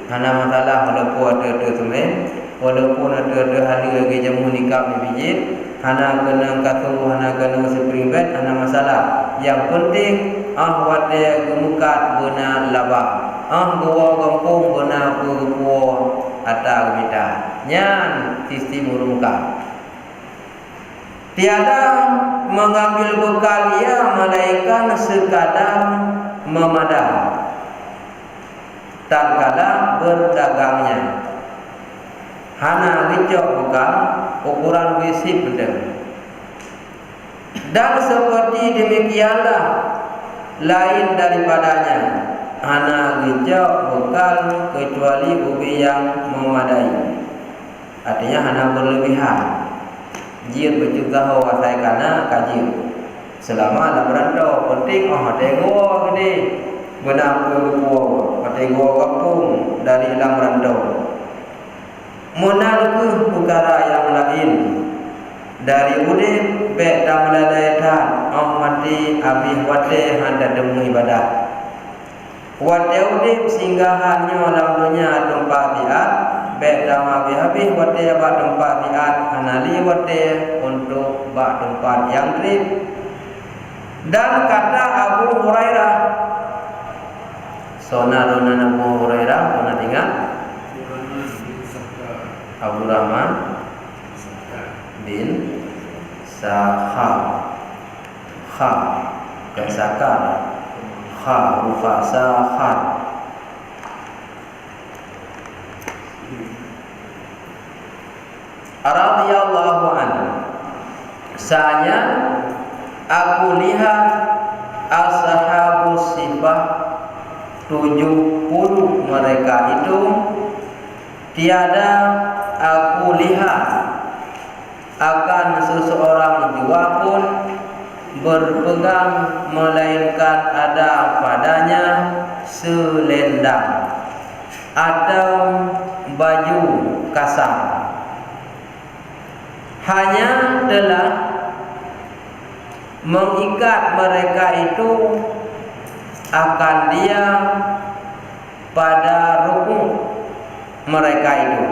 S1: Hana masalah walaupun ada temen, walaupun ada hari lagi jamu nikah biji, hana kena katu, hana kena spring bed, hana masalah. Yang penting wate gemukat guna laba, gua kampung guna gua ata gemita. Nyan sistem urungka. Tiada mengambil bekal ia melainkan sekadar memadam. Tak kala berdagangnya hana wicok bukan ukuran besi pedang. Dan seperti demikianlah lain daripadanya hana wicok bukan kecuali ubi yang memadai. Artinya hana berlebihan. Jir berjuta wasai kana kajir. Selama la berantau penting tengok gede benar ke tengok kampung dari ilang rantau. Menalku perkara yang lain dari udip bek dan melalaikan mati habis wate handa demu ibadah. Wate udip singgahannya dalam dunia tempat biat bek dan habis wate bak tempat biat hanali wate untuk bak tempat yang trip. Dan kata Abu Hurairah Sonaruna Abu Hurairah pernah tinggal Abu Rahman bin Sahab Kasakar Rufasa radhiyallahu anhu. Saya aku lihat ashabus sifah 70 mereka itu tiada aku lihat akan seseorang jua pun berpegang melainkan ada padanya selendang atau baju kasar. Hanya telah mengikat mereka itu akan dia pada rukuk mereka itu.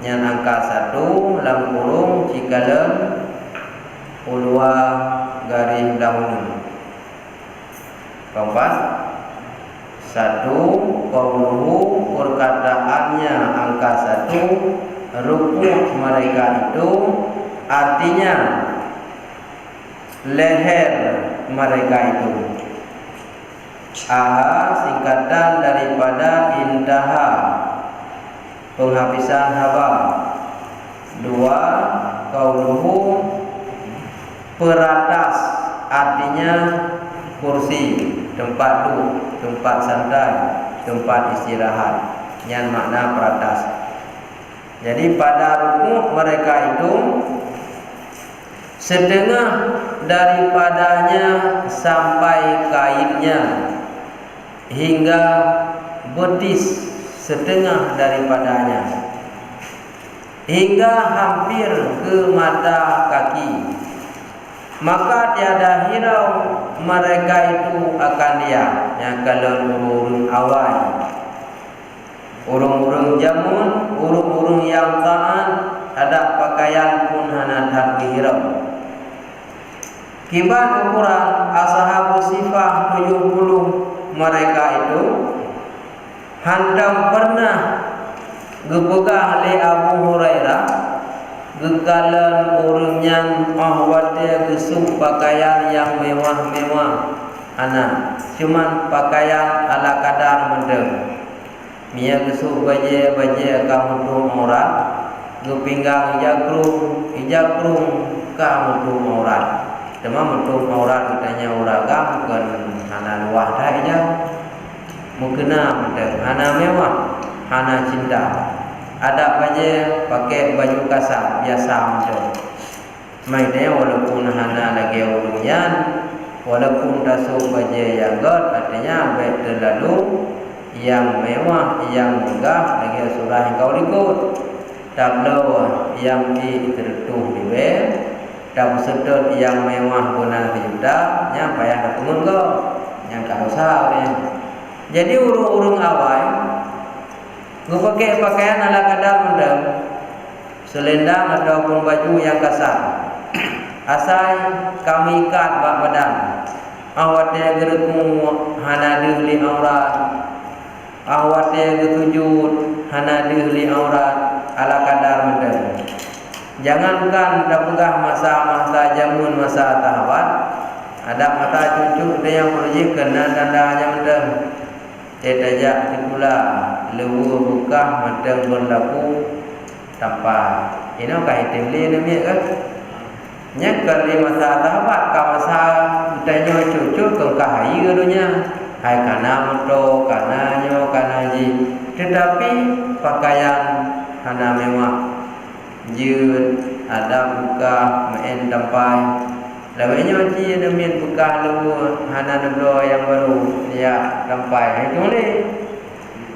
S1: Yang angka 1 dalam kurung cikalem ulwa garis dahulu. Keempat 1 qauluhu perkataannya angka 1 rukuk mereka itu artinya leher mereka itu. Singkatan daripada intaha penghabisan haba. 2 qauluhu peratas artinya kursi, tempat duduk, tempat santai, tempat istirahat. Yang makna peratas. Jadi pada rukuk mereka itu setengah daripadanya sampai kainnya hingga betis setengah daripadanya. hingga hampir ke mata kaki, maka tiada hirau mereka itu akan dia. Yang kalau urung awal, urung jamun, urung yang taat, ada pakaian pun hana tak hirau. Kibat ukuran ashabu sifah 70 mereka itu hantam pernah gepegah oleh Abu Hurairah gekalan orang yang ahwatnya gesuk pakaian yang mewah-mewah ana cuman pakaian ala kadar mendem mia gesuk baje kamu tu orang gepinggang ijakrung kamu tu orang demam tu orang katanya orang bukan ana luah dah ija mukena mendem ana mewah hana cinta. Ada baje pakai baju kasar biasa macam. Mainnya walaupun hana lagi urunyan, walaupun tasuk baje yang god, artinya baik terlalu yang mewah, yang megah lagi surah yang kau ikut. Tak lawa yang ditertuh di bel, tak sedot yang mewah guna tidak, yang payah tak pengun kau, yang kau usah. Jadi urung awal. Gue pakai pakaian ala kadar mendem, selendang ataupun baju yang kasar. Asal kami ikat bak badan. Awatnya gerekmu hana dihli aurat. Awatnya getujud hana dihli aurat ala kadar mendem. Jangankan dah pegah masa jamun masa tahabat. Ada mata cucuk dia yang pergi kena tandanya mendem. Tetajak pula lewu buka madang berlaku tanpa ini kah itimli ni kan nyak kali masa tahabat ka masa tanya cucu ke kahai dunia hai kana moto kana nyo kana ji tetapi pakaian hana mewah jut ada buka main tampai lawanya ji nemin buka lewu hana nendo yang baru ya tampai itu ni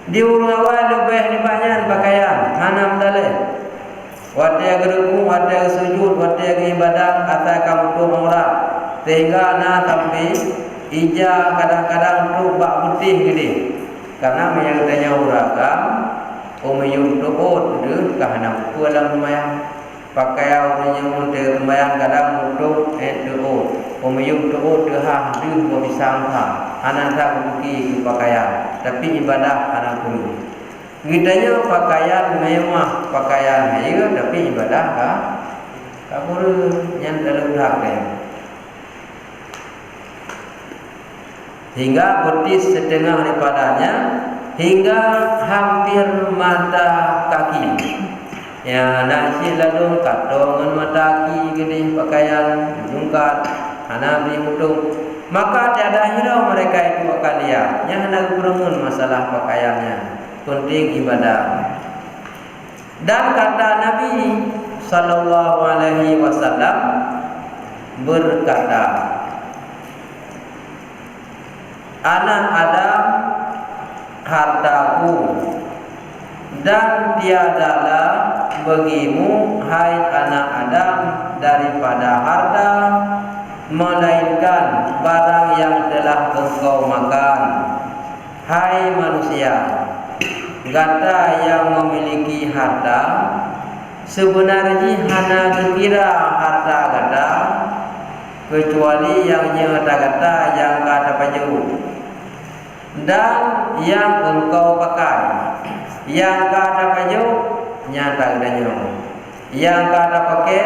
S1: di urung awal lebih banyak pakaian hanam daleh wadah geruku wadah sujud wadah ibadah kata kamu tu umrah sehingga na sampai ija kadang-kadang tu bak putih gede karena yang tanya uragam umiyum tuut tu kahana pulang lumayan pakai orang yang terbayang kadang untuk tuut umiyum tuut dah tu bisa angka anak tak pergi ke pakaian tapi ibadah anak guru. Gitanya pakaian mewah, pakaian hanya tapi ibadah tak guru yang dalam hak hingga betis setengah daripadanya hingga hampir mata kaki. Ya nasi lalu katongan mata kaki gini pakaian jungkat anak beli mutung. Maka tiada hirau mereka itu akan dia yang hendak berumun masalah pakaiannya penting ibadah. Dan kata Nabi sallallahu alaihi wasallam berkata, anak Adam hartaku dan tiadalah bagimu hai anak Adam daripada harta melainkan barang yang telah engkau makan. Hai manusia, gata yang memiliki harta sebenarnya hana kira harta gata kecuali yang nyata gata yang kata baju dan yang engkau pakai. Yang kata baju nyata gadanya, yang kata pakai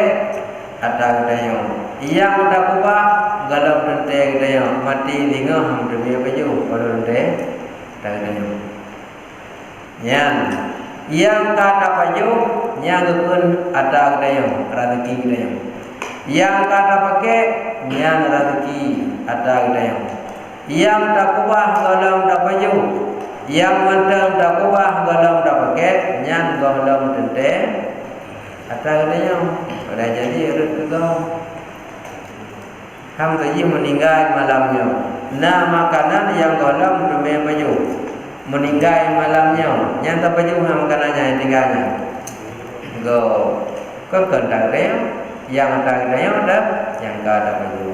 S1: ada gadanya, yang tak kubah galau dente gadanya mati tinggal ham demi baju kalau dente tak gadanya. Yang kata baju yang pun ada gadanya rezeki gadanya. Yang kata pakai yang rezeki ada gadanya. Yang tak kubah galau tak baju, yang mentang tak kubah galau tak pakai yang galau dente ada gadanya. Pada jadi urut kau ham tadi meninggal malamnya. Nah makanan yang galau demi baju meninggal malamnya. Yang tak baju ham makanannya yang tinggalnya. go kekendak dia yang ada dia dah yang kada baju.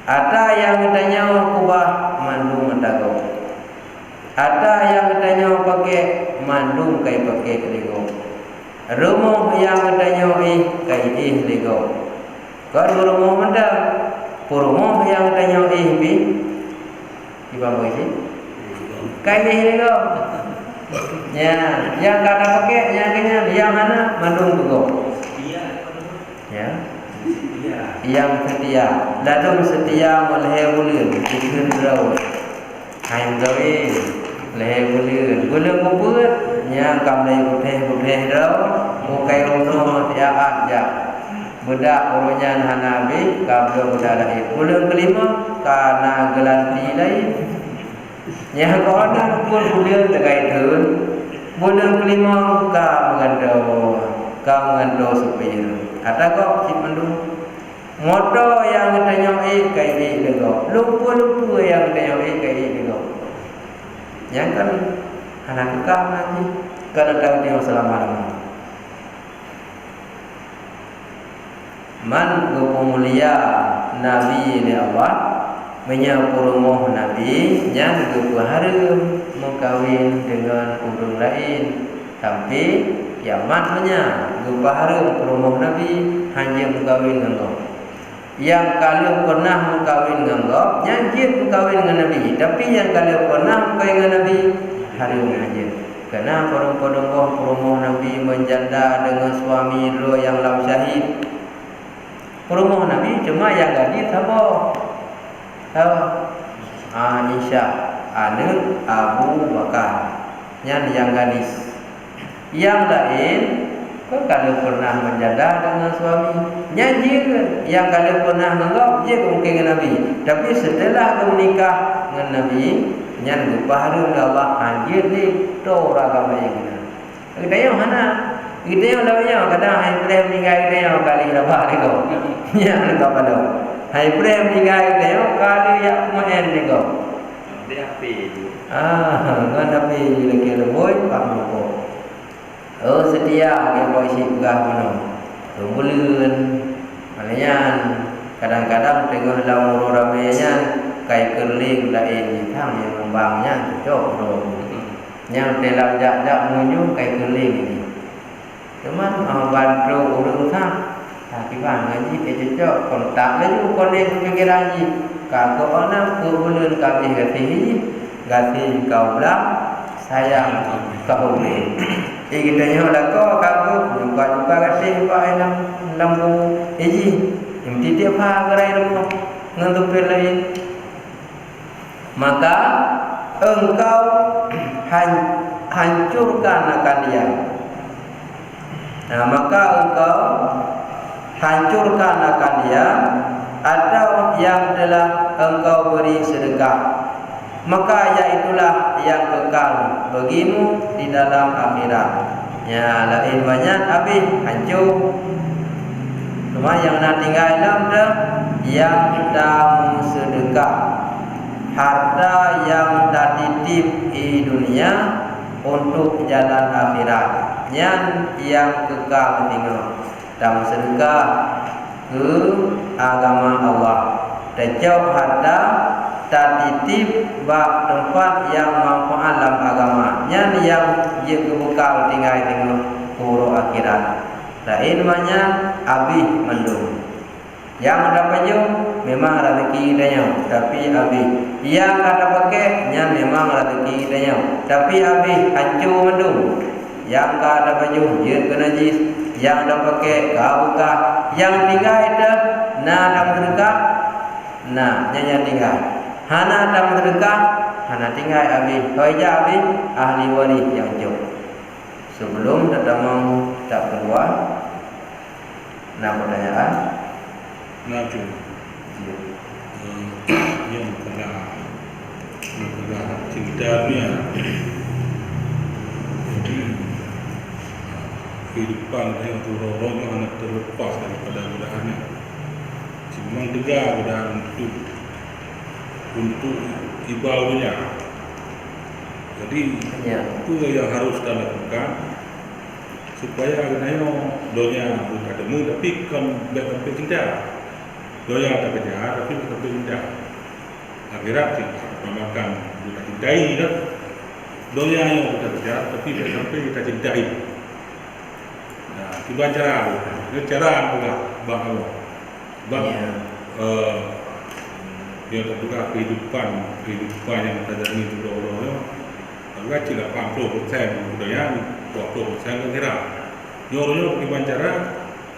S1: Ada yang katanya kubah mandung ada go. Ada yang katanya pakai mandung kai pakai lego. Rumah yang katanya kai lego. Kalau rumah mana? Rumah yang katanya bi ibang sih. Kai lego. Ya, yang kada pakai yang mana mandung go. Ya. Yang setia, dadung setia meleh bulan, dikun rau, hain gawe, leh bulan kubur, yang kamlai putih rau, mukai uno tiaat ja, budak urunya hanabi, kabel budak lain. Bulan kelima, karena gelanti lain, yang kau ada pun bulan terkait turun, bulan kelima kau mengandau supaya, ada kau cip mandung. Motor yang katanya kai lego, lupa yang katanya kai lego. Yang kan anak kekal nanti kada tahu dia selama-lamanya. Man mulia Nabi ni Allah menyapurumuh Nabi yang harum mengkawin dengan urang lain, tapi yang matnya harum perumuh Nabi hanya mengkawin dengan yang kalau pernah mengkawin dengan Allah, janji mengkawin dengan Nabi. Tapi yang kalau pernah mengkawin dengan Nabi, hari ini aja. Karena perumoh Nabi menjanda dengan suami dua yang lam syahid. Perumoh Nabi cuma yang gadis apa? Aisyah, anak Abu Bakar. Yang gadis. Yang lain kalau pernah menjanda dengan suami, nyanyi yang kalau pernah menganggap dia mungkin dengan Nabi. Tapi setelah menikah dengan Nabi, nyanyi baharu Allah anjir ni tu agama yang mana? Kita yang mana? Kita yang lainnya kadang hai prem meninggal kita yang kali rabah lego. Ya kita pada. Hai prem meninggal kita yang kali yang main lego. Dia api. Ngan api lagi leboi pamoko. Setia dia boleh singgah mana. Bulan maknanya kadang-kadang tengah dalam ramainya kai kerling lain thang yang membangnya cocok dong. Yang dalam jak-jak menuju kai kerling ini. Teman bantu urang thang. Tapi bang ngaji cocok kontak lagi konek pikiran ji. Kalau ana bulan kami gati kau belah sayang kau ni. Kita nyola kau juga kasih pak lambu iji yang tiap hari rumah ngantuk lain. Maka engkau hancurkan akan dia. Maka engkau hancurkan akan dia atau yang telah engkau beri sedekah. Maka iaitulah yang kekal bagimu di dalam akhirat. Ya, lain banyak habis hancur. Cuma yang nak tinggal dalam dah yang dah sedekah, harta yang dah titip di dunia untuk jalan akhirat. Yang kekal tinggal dalam sedekah ke agama Allah. Tejauh harta titip bab tempat yang manfaat dalam agama. Yang dia kebekal tinggal kuro akhirat. Lain banyak habis mendung. Yang ada baju memang rezeki dia, tapi habis. Yang ada pakai yang memang rezeki dia, tapi habis hancur mendung. Yang ada baju dia kena najis, yang ada pakai kau buka, yang tinggal itu dalam sedekah, yang tinggal. Hana dalam sedekah, hana tinggal habis. Kau habis ahli waris yang jauh. Sebelum datang tak keluar, nak pertanyaan?
S2: Nak jom. Yang kena cerita ni. Jadi kehidupan yang turun yang anak terlepas daripada godaannya. Cuma tegar godaan itu untuk ibadahnya. Jadi itu yang harus kita lakukan supaya genayo donya bukan temu tapi kan sampai cinta. Donya tak kerja tapi sampai cinta. Akhirat sih makan bukan cintai kan. Donya yang bukan kerja tapi sampai kita cintai. Nah, tiba cara pula bang Allah. Bang yang terbuka kehidupan yang ada di Allah. Agak cila 80% budaya 20% kan kira. Nyornya bagaimana cara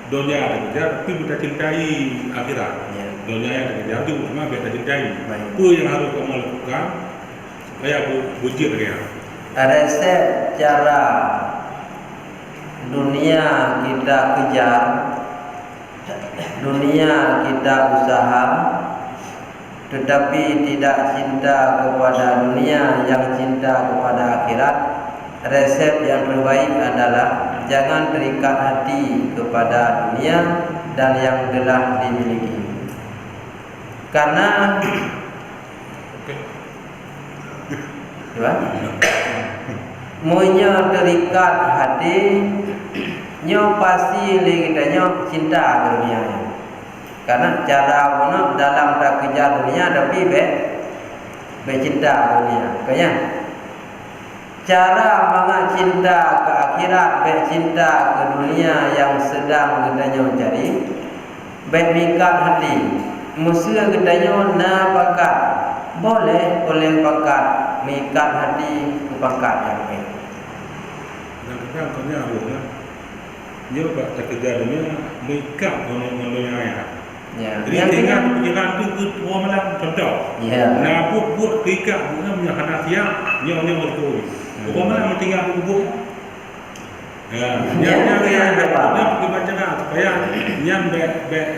S2: dunia ada kerja tapi kita cintai akhirat. Dunia yang ada kerja itu cuma kita cintai. Itu yang harus kamu lakukan supaya bujir ya.
S1: Resep cara dunia kita kejar, dunia kita usaha, tetapi tidak cinta kepada dunia, yang cinta kepada akhirat. Resep yang terbaik adalah jangan terikat hati kepada dunia dan yang telah dimiliki. Karena monya terikat hati, nyo pasti kita cinta ke dunia. Karena cara mana dalam tak kejar dunia tapi cinta dunia. Kaya cara mana cinta ke akhirat, cinta ke dunia yang sedang kita cari, mikat hati. Musuh kita na pakat boleh pakat mikat hati ke pakat yang baik.
S2: Dan kadang kanya ada, dia tak kejar dunia mikat dunia.
S1: Ya.
S2: Jadi dengan penjagaan itu semua malam contoh.
S1: Ya.
S2: Nah, buat tika bukan punya hanafiah, nyonya berkoi. Bukan malam tinggal buku. Ya, yang dibacakan supaya yang tika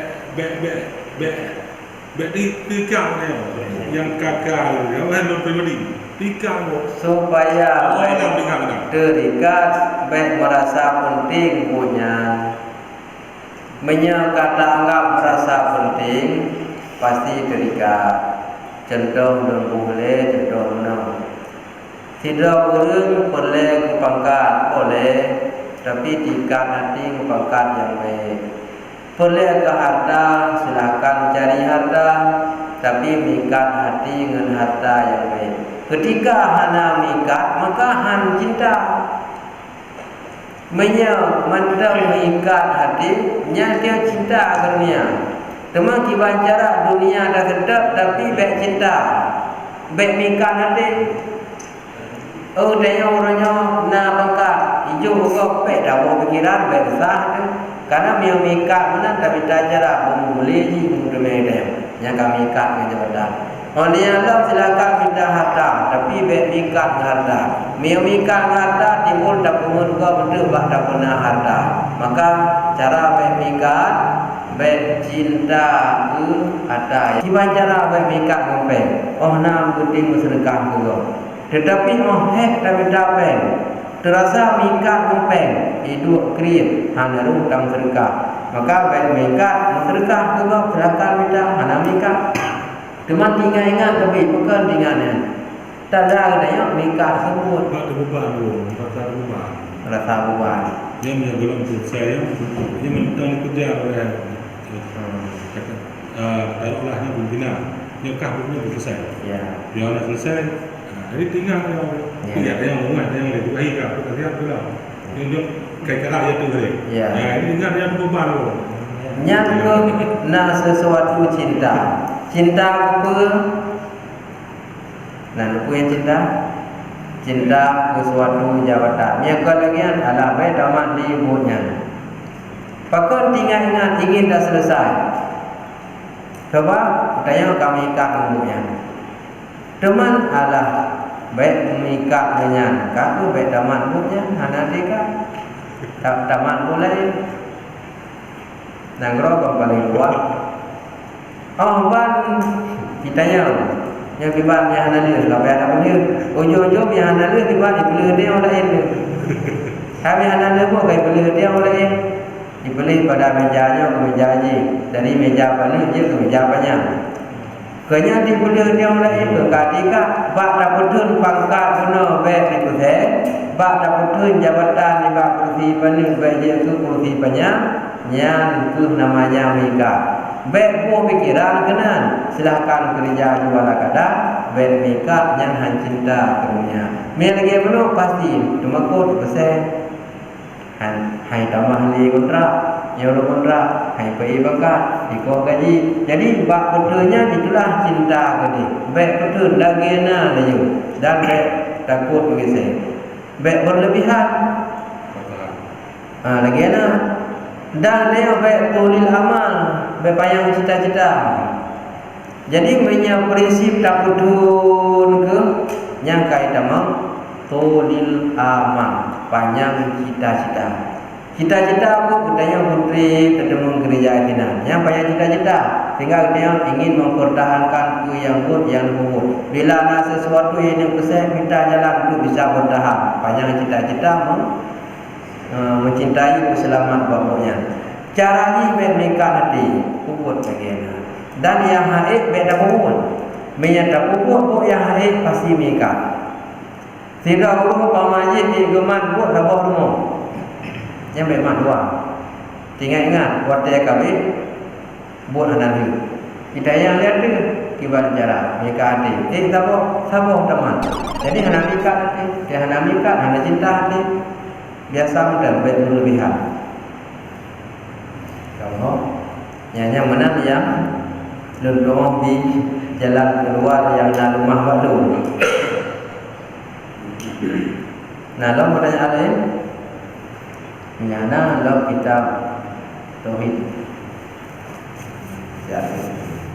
S2: yang kakak yang lain pribadi tika
S1: supaya terikat merasa penting punya. Kata anggap merasa penting pasti terikat. Contoh boleh, contoh no. Tidak boleh kupangkat boleh, tapi tingkat hati kupangkat yang baik. Boleh ke harta, silakan cari harta, tapi mikat hati dengan harta yang baik. Ketika hana mikat, maka han cinta. Mantap mengikat hati, dia cinta ke dunia. Teman kiban cara dunia dah sedap tapi baik cinta, baik mikat hati. Oh, dia orangnya na bangka hijau kok baik dah mau pikiran baik sah tu. Karena dia mikat mana tapi tak cara memulai ji memulai yang kami mikat dengan jabatan. Oh dia Allah silakan minta harta tapi baik mikat harta. Dia mikat harta timbul tak pengen kau betul bah tak pernah harta. Maka cara baik mikat baik cinta ke harta. Gimana cara baik mikat ngomong? Oh nam penting bersedekah ke. Tetapi tapi dapat terasa mikat ngomong hidup kriit hanya hutang sedekah. Maka baik mikat sedekah ke silakan minta hanya mikat. Teman tinggal ingat tapi bukan tinggalnya. Tanda adanya mikat sebut.
S2: Rasa beban.
S1: Rasa beban.
S2: Dia belum selesai. Dia mentang kerja oleh taruhlahnya pimpinan. Dia kahwinnya selesai.
S1: Ya.
S2: Dia nak selesai. Jadi tinggal dia yang rumah yang lebih baik apa kerja pula. Dia kayak kerja tu hari.
S1: Ya.
S2: Ini tinggal dia beban tu.
S1: Yang nak sesuatu cinta. Cinta apa? Nah, lupa yang cinta? Cinta ke suatu jabatan. Yang kalian adalah baik damat di ibunya. Pakon tinggal ingat ingin dah selesai. Sebab katanya kami ikat ibunya. Teman adalah baik mengikat dengan kaku baik damat ibunya. Hana dika damat mulai. Nanggro paling luar. Oh, ban kitanya yang kiban yang analis kalau ada punya ojo-ojo yang analis kiban dibeli dia oleh ini. Kami analis pun kayak beli dia oleh ini. Dibeli pada mejanya ke meja je. Dari meja paling je ke meja banyak. Kenya di bulan yang lain ketika bak dapatun pangkat guna baik di kuteh, bak dapatun jabatan di bak kursi penuh baik dia tu kursi banyak, yang itu namanya mika. Baik buah pikiran kena silahkan kerja jual kada, baik mika yang han cinta kerunya. Mia lagi penuh pasti tumakut besar. Hai tambah li kontrak. Ya Allah kontrak, hai pergi bakat, dikau gaji. Jadi bak betulnya itulah cinta ke dia. Baik betul dah gena laju. Dan baik takut bagi saya. Baik berlebihan. Lagi na. Dan dia baik tulil amal, baik payang cita-cita. Jadi punya prinsip takutun ke yang kait sama tulil amal, panjang cita-cita. Cita-cita aku katanya putri ketemu gereja kita. Yang banyak cita-cita, tinggal dia ingin mempertahankan ku yang good yang kubur. Bila ada sesuatu yang besar minta jalan itu bisa bertahan. Banyak cita-cita mencintai keselamat bapaknya. Caranya mereka nanti kubur bagaimana. Dan yang haid beda kubur. Menyata kubur yang haid pasti mereka. Tidak perlu pamajit di geman buat dah rumah. Yang memang dua. Tinggal ingat waktu yang kami buat anak kita yang lihat tu kibar cara mereka ada. Sabo teman. Jadi anak nikah nanti, dia anak nikah, anak cinta nanti biasa mudah berlebihan. Kalau yang mana yang lulus di jalan keluar yang nak rumah baru. Nah, lo pertanyaan lain? Nyana lo kita tauhid. Ya.